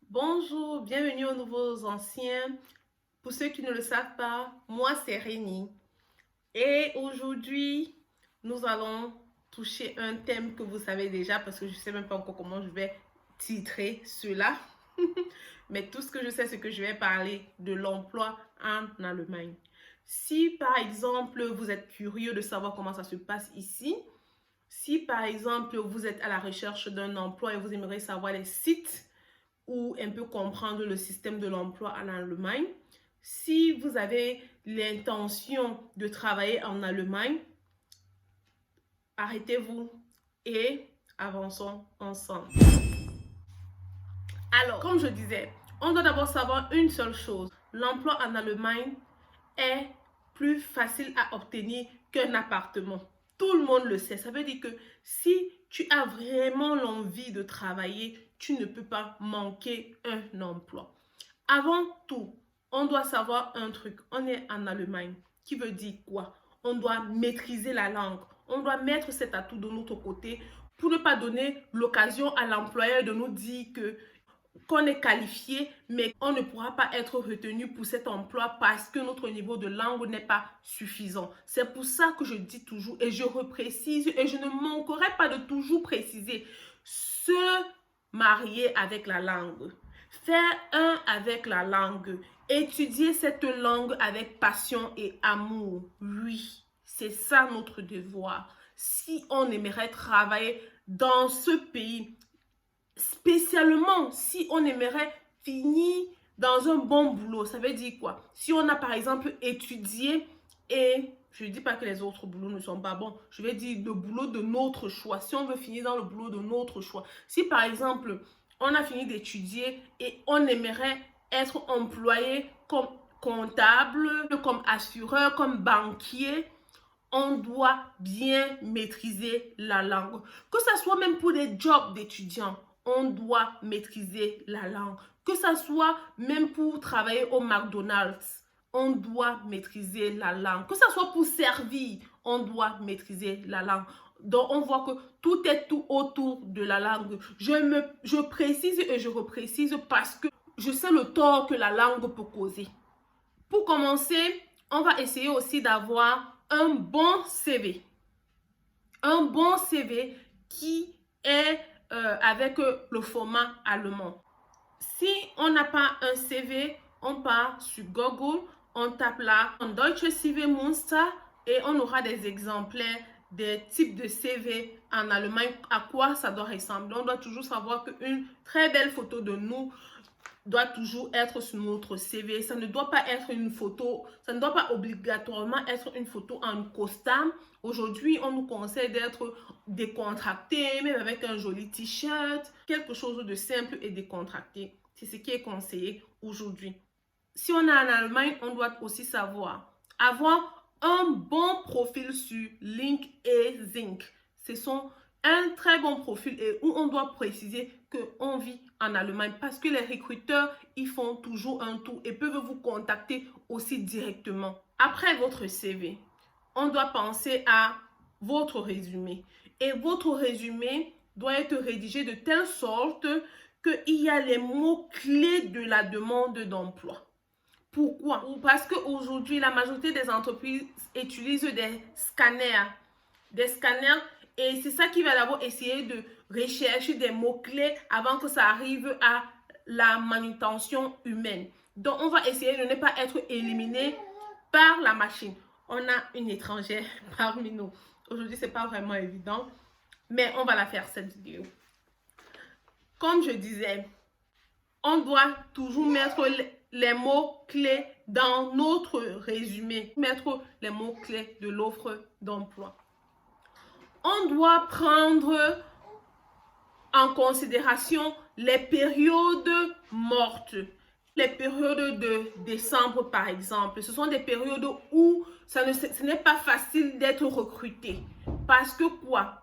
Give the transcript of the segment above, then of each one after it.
Bonjour, bienvenue aux nouveaux anciens. Pour ceux qui ne le savent pas, moi c'est Rémi. Et aujourd'hui, nous allons toucher un thème que vous savez déjà parce que je ne sais même pas encore comment je vais titrer cela. Mais tout ce que je sais, c'est que je vais parler de l'emploi en Allemagne. Si par exemple, vous êtes curieux de savoir comment ça se passe ici, si par exemple, vous êtes à la recherche d'un emploi et vous aimeriez savoir les sites ou un peu comprendre le système de l'emploi en Allemagne. Si vous avez l'intention de travailler en Allemagne, arrêtez-vous et avançons ensemble. Alors, comme je disais, on doit d'abord savoir une seule chose. L'emploi en Allemagne est plus facile à obtenir qu'un appartement. Tout le monde le sait. Ça veut dire que si tu as vraiment l'envie de travailler, tu ne peux pas manquer un emploi. Avant tout, on doit savoir un truc. On est en Allemagne. Qui veut dire quoi? On doit maîtriser la langue. On doit mettre cet atout de notre côté pour ne pas donner l'occasion à l'employeur de nous dire que qu'on est qualifié, mais on ne pourra pas être retenu pour cet emploi parce que notre niveau de langue n'est pas suffisant. C'est pour ça que je dis toujours et je reprécise et je ne manquerai pas de toujours préciser, se marier avec la langue, faire un avec la langue, étudier cette langue avec passion et amour. Oui, c'est ça notre devoir. Si on aimerait travailler dans ce pays, spécialement si on aimerait finir dans un bon boulot, ça veut dire quoi? Si on a par exemple étudié et je ne dis pas que les autres boulots ne sont pas bons, je vais dire le boulot de notre choix. Si on veut finir dans le boulot de notre choix, si par exemple on a fini d'étudier et on aimerait être employé comme comptable, comme assureur, comme banquier, on doit bien maîtriser la langue. Que ce soit même pour des jobs d'étudiants, on doit maîtriser la langue. Que ce soit même pour travailler au McDonald's, on doit maîtriser la langue. Que ce soit pour servir, on doit maîtriser la langue. Donc, on voit que tout est tout autour de la langue. Je précise et je reprécise parce que je sais le tort que la langue peut causer. Pour commencer, on va essayer aussi d'avoir un bon CV. Un bon CV qui est avec le format allemand. Si on n'a pas un CV, on part sur Google, on tape là un Deutsche CV Muster et on aura des exemplaires des types de CV en Allemagne, à quoi ça doit ressembler. On doit toujours savoir qu'une très belle photo de nous doit toujours être sur notre CV. Ça ne doit pas être une photo, ça ne doit pas obligatoirement être une photo en costard. Aujourd'hui, on nous conseille d'être décontracté, même avec un joli t-shirt, quelque chose de simple et décontracté. C'est ce qui est conseillé aujourd'hui. Si on est en Allemagne, on doit aussi savoir avoir un bon profil sur LinkedIn. Ce sont un très bon profil et où on doit préciser qu'on vit en Allemagne parce que les recruteurs, ils font toujours un tour et peuvent vous contacter aussi directement. Après votre CV, on doit penser à votre résumé. Et votre résumé doit être rédigé de telle sorte qu'il y a les mots-clés de la demande d'emploi. Pourquoi? Parce qu'aujourd'hui, la majorité des entreprises utilisent des scanners. Des scanners et c'est ça qui va d'abord essayer de rechercher des mots-clés avant que ça arrive à la manutention humaine. Donc, on va essayer de ne pas être éliminé par la machine. On a une étrangère parmi nous. Aujourd'hui, ce n'est pas vraiment évident, mais on va la faire cette vidéo. Comme je disais, on doit toujours mettre les mots-clés dans notre résumé, mettre les mots-clés de l'offre d'emploi. On doit prendre en considération les périodes mortes. Les périodes de décembre, par exemple, ce sont des périodes où ce n'est pas facile d'être recruté. Parce que quoi?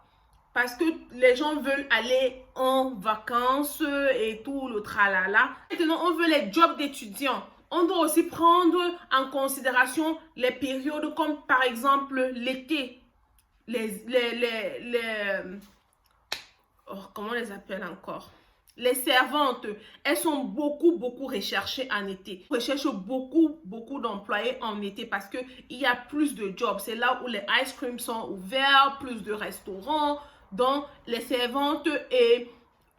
Parce que les gens veulent aller en vacances et tout le tralala. Maintenant, on veut les jobs d'étudiants. On doit aussi prendre en considération les périodes comme par exemple l'été. Oh, comment on les appelle encore? Les servantes, elles sont beaucoup recherchées en été. On recherche beaucoup d'employés en été parce qu'il y a plus de jobs. C'est là où les ice creams sont ouverts, plus de restaurants. Donc, les servantes et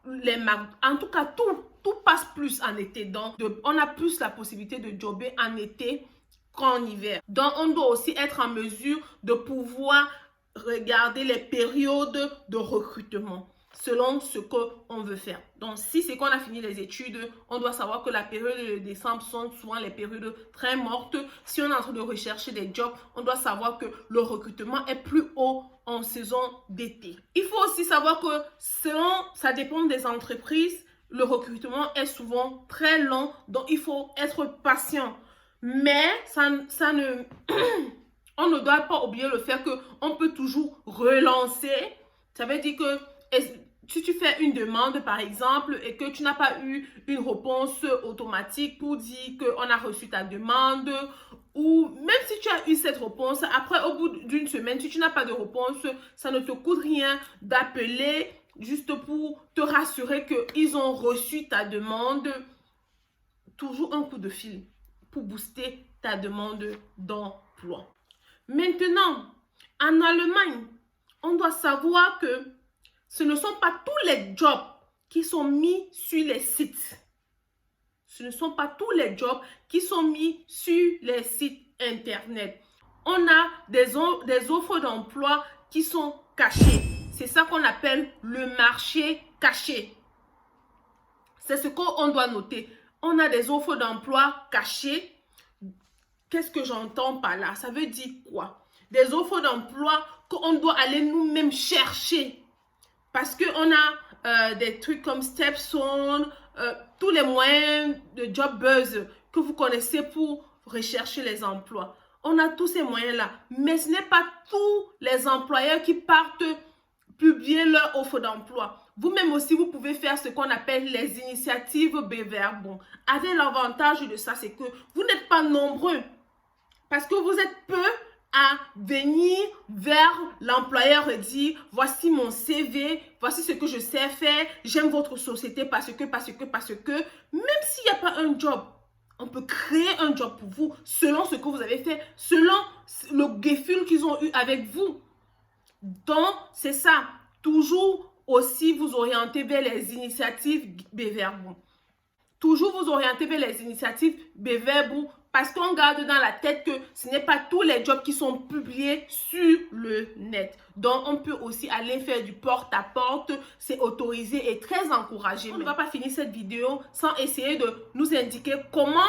les marques, en tout cas, tout passe plus en été. Donc, on a plus la possibilité de jobber en été qu'en hiver. Donc, on doit aussi être en mesure de pouvoir regarder les périodes de recrutement selon ce qu'on veut faire. Donc, si c'est qu'on a fini les études, on doit savoir que la période de décembre sont souvent les périodes très mortes. Si on est en train de rechercher des jobs, on doit savoir que le recrutement est plus haut en saison d'été. Il faut aussi savoir que ça dépend des entreprises, le recrutement est souvent très long, donc il faut être patient. Mais ça ne... on ne doit pas oublier le fait qu'on peut toujours relancer. Ça veut dire que si tu fais une demande, par exemple, et que tu n'as pas eu une réponse automatique pour dire qu'on a reçu ta demande, ou même si tu as eu cette réponse, après, au bout d'une semaine, si tu n'as pas de réponse, ça ne te coûte rien d'appeler juste pour te rassurer qu'ils ont reçu ta demande. Toujours un coup de fil pour booster ta demande d'emploi. Maintenant, en Allemagne, on doit savoir que ce ne sont pas tous les jobs qui sont mis sur les sites. Ce ne sont pas tous les jobs qui sont mis sur les sites internet. On a des offres d'emploi qui sont cachées. C'est ça qu'on appelle le marché caché. C'est ce qu'on doit noter. On a des offres d'emploi cachées. Qu'est-ce que j'entends par là? Ça veut dire quoi? Des offres d'emploi qu'on doit aller nous-mêmes chercher. Parce qu'on a des trucs comme Stepstone, tous les moyens de job buzz que vous connaissez pour rechercher les emplois. On a tous ces moyens-là. Mais ce n'est pas tous les employeurs qui partent publier leur offre d'emploi. Vous-même aussi, vous pouvez faire ce qu'on appelle les initiatives Bewerbung. Avec l'avantage de ça, c'est que vous n'êtes pas nombreux. Parce que vous êtes peu à venir vers l'employeur et dire voici mon CV, voici ce que je sais faire, j'aime votre société parce que, même s'il n'y a pas un job, on peut créer un job pour vous selon ce que vous avez fait, selon le gefühl qu'ils ont eu avec vous. Donc, c'est ça. Toujours aussi vous orienter vers les initiatives Bewerbung. Toujours vous orienter vers les initiatives Bewerbung parce qu'on garde dans la tête que ce n'est pas tous les jobs qui sont publiés sur le net. Donc, on peut aussi aller faire du porte-à-porte. C'est autorisé et très encouragé. On ne va pas finir cette vidéo sans essayer de nous indiquer comment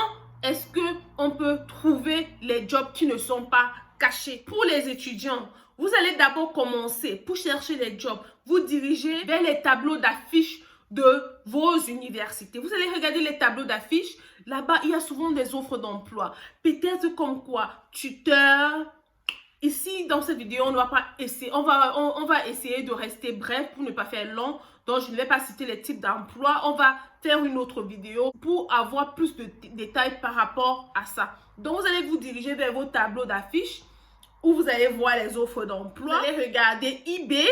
est-ce qu'on peut trouver les jobs qui ne sont pas cachés. Pour les étudiants, vous allez d'abord commencer pour chercher les jobs. Vous dirigez vers les tableaux d'affiches de vos universités. Vous allez regarder les tableaux d'affiches. Là-bas, il y a souvent des offres d'emploi. Peut-être comme quoi, tuteur. Ici, dans cette vidéo, on ne va pas essayer. On va essayer de rester bref pour ne pas faire long. Donc, je ne vais pas citer les types d'emplois. On va faire une autre vidéo pour avoir plus de détails par rapport à ça. Donc, vous allez vous diriger vers vos tableaux d'affiches où vous allez voir les offres d'emploi. Vous allez regarder eBay.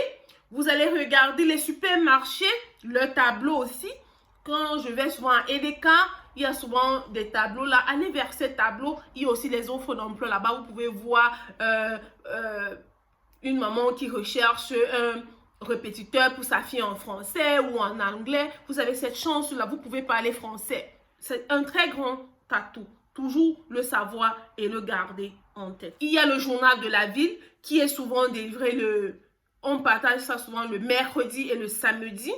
Vous allez regarder les supermarchés, le tableau aussi. Quand je vais souvent à Edeka, il y a souvent des tableaux là. Allez vers ces tableaux. Il y a aussi les offres d'emploi là-bas. Vous pouvez voir une maman qui recherche un répétiteur pour sa fille en français ou en anglais. Vous avez cette chance-là. Vous pouvez parler français. C'est un très grand atout. Toujours le savoir et le garder en tête. Il y a le journal de la ville qui est souvent délivré on partage ça souvent le mercredi et le samedi.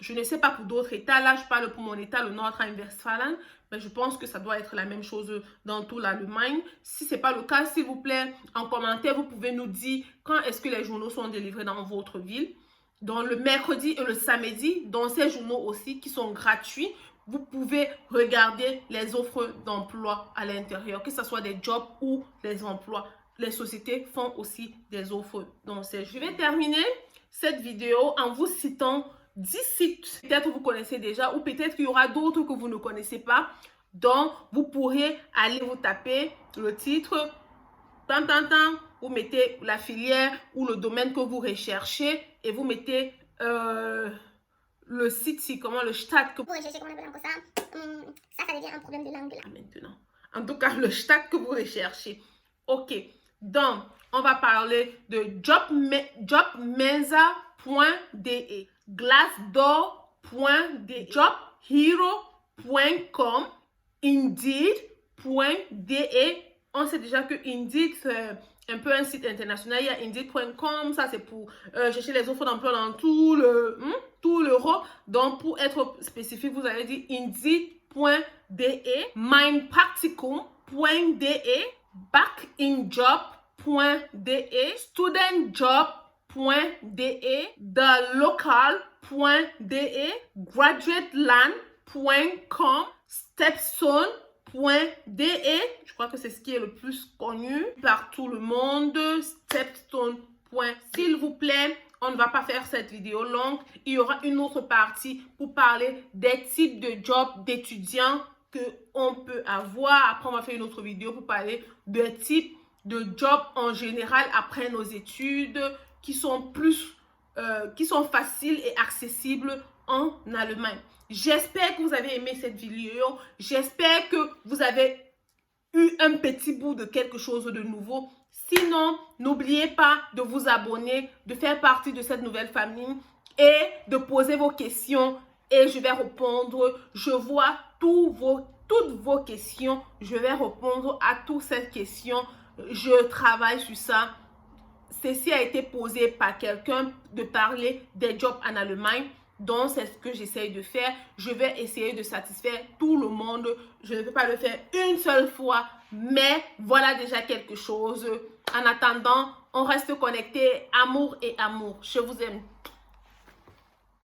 Je ne sais pas pour d'autres États. Là, je parle pour mon État, le Nordrhein-Westfalen. Mais je pense que ça doit être la même chose dans toute l'Allemagne. Si ce n'est pas le cas, s'il vous plaît, en commentaire, vous pouvez nous dire quand est-ce que les journaux sont délivrés dans votre ville. Donc, le mercredi et le samedi, dans ces journaux aussi qui sont gratuits, vous pouvez regarder les offres d'emploi à l'intérieur, que ce soit des jobs ou des emplois. Les sociétés font aussi des offres dans ces. Je vais terminer cette vidéo en vous citant 10 sites. Peut-être vous connaissez déjà ou peut-être qu'il y aura d'autres que vous ne connaissez pas. Donc, vous pourrez aller vous taper le titre. Vous mettez la filière ou le domaine que vous recherchez et vous mettez le site, comment le stade que vous recherchez, comment on appelle encore ça, ça devient un problème de langue là. Maintenant. En tout cas, le stade que vous recherchez. Ok. Donc, on va parler de jobmeza.de, glassdoor.de, jobhero.com, indeed.de. On sait déjà que Indeed, c'est un peu un site international. Il y a indeed.com, ça c'est pour chercher les offres d'emploi dans tout l'Europe. Donc, pour être spécifique, vous avez dit indeed.de, mindpracticum.de, backinjob.de, studentjob.de, thelocal.de, graduateland.com, stepstone.de, je crois que c'est ce qui est le plus connu par tout le monde, stepstone. S'il vous plaît, on ne va pas faire cette vidéo longue. Il y aura une autre partie pour parler des types de jobs d'étudiants qu'on peut avoir. Après, on va faire une autre vidéo pour parler des types de jobs en général après nos études qui sont faciles et accessibles en Allemagne. J'espère que vous avez aimé cette vidéo. J'espère que vous avez eu un petit bout de quelque chose de nouveau. Sinon, n'oubliez pas de vous abonner, de faire partie de cette nouvelle famille et de poser vos questions et je vais répondre. Je vois toutes vos questions. Je vais répondre à toutes ces questions. Je travaille sur ça. Ceci a été posé par quelqu'un de parler des jobs en Allemagne. Donc, c'est ce que j'essaye de faire. Je vais essayer de satisfaire tout le monde. Je ne peux pas le faire une seule fois, mais voilà déjà quelque chose. En attendant, on reste connecté. Amour et amour. Je vous aime.